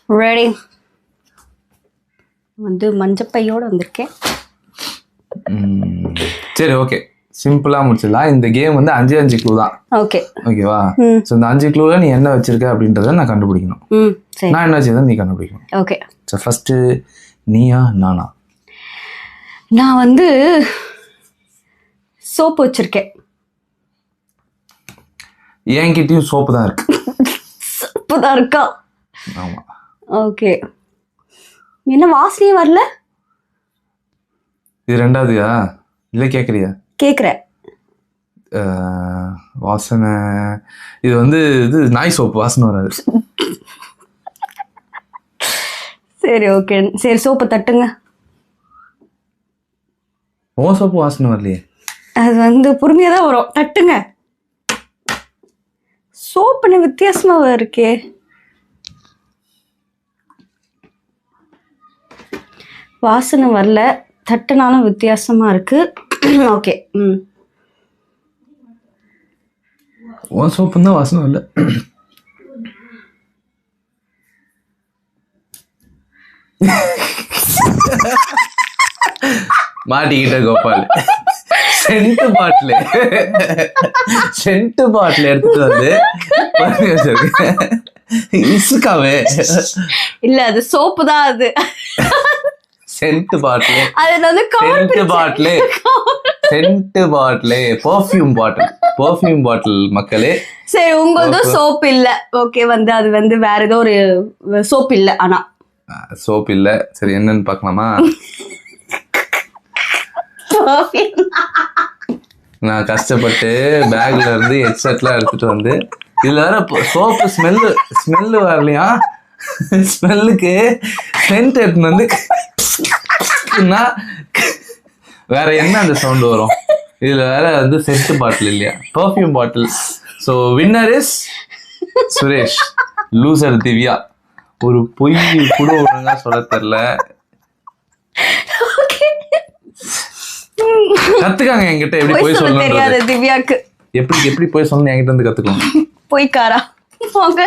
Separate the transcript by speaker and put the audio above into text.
Speaker 1: Ready. வந்து மஞ்சப்பையோட வந்திருக்கேன்.
Speaker 2: சரி ஓகே, சிம்பிளா முடிச்சிடலாம். இந்த கேம் வந்து 5 க்ளூ தான்.
Speaker 1: ஓகே
Speaker 2: ஓகேவா? ஸோ இந்த 5 க்ளூல நீ என்ன வச்சிருக்க அப்படின்றத நான் கண்டுபிடிக்கணும். நான் என்ன வச்சிருந்தேன் நீ கண்டுபிடிக்கணும்.
Speaker 1: Okay.
Speaker 2: So first Neeya Naana?
Speaker 1: நான் வந்து சோப்பு வச்சிருக்கேன்.
Speaker 2: என்கிட்டயும் சோப்பு தான் இருக்கு.
Speaker 1: சோப்பு தான் இருக்கா?
Speaker 2: ஆமா.
Speaker 1: ஓகே. என்ன வாசனையே வரல?
Speaker 2: இது ரெண்டாவதுயா இல்லை கேட்குறியா?
Speaker 1: கேட்குறேன்.
Speaker 2: வாசனை இது வந்து இது நாய் சோப்பு வாசனை வராது.
Speaker 1: சரி ஓகே. சரி சோப்பு தட்டுங்க.
Speaker 2: ஓ சோப்பு வாசனை வரலையே.
Speaker 1: அது வந்து பொறுமையாக தான் வரும். தட்டுங்க. சோப்புன்னு வித்தியாசமாக இருக்கே. வாசனை வரல, தட்டுனாலும் வித்தியாசமாக இருக்கு. ஓகே.
Speaker 2: ஓ சோப்புன்னு தான் வாசனை வரல. மாட்டிக்கிட்ட கோபால். சென்ட் பாட்டில் எடுத்துட்டு வந்து இசுக்காவே
Speaker 1: இல்ல, அது சோப்பு தான். அது
Speaker 2: சென்ட் பாட்டில், பெர்ஃப்யூம் பாட்டில் மக்களே.
Speaker 1: சரி, உங்களது சோப்பு இல்ல. ஓகே, வந்து அது வந்து வேற ஏதோ ஒரு சோப்பு இல்ல. ஆனா
Speaker 2: சோப்பு இல்ல. சரி என்னன்னு பார்க்கலாமா? நான் கஷ்டப்பட்டு பேக்ல இருந்து ஹெட்செட்லாம் எடுத்துட்டு வந்து இதுல வேற சோப்பு ஸ்மெல்லு வரலையா? ஸ்மெல்லுக்கு சென்ட் எடுத்துன்னு வந்து வேற என்ன அந்த சவுண்ட் வரும்? இதுல வேற வந்து சென்ட் பாட்டில் இல்லையா, perfume bottle. So winner is Suresh, loser Divya. ஒரு பொய் கூட ஒழுங்கா சொல்ல தெரியல. கத்துக்காங்க என்கிட்ட எப்படி போய் சொல்லணும்.
Speaker 1: திவ்யாக்கு
Speaker 2: எப்படி போய் சொல்லணும் என்கிட்ட இருந்து கத்துக்கணும்.
Speaker 1: போய்க்காரா போங்க.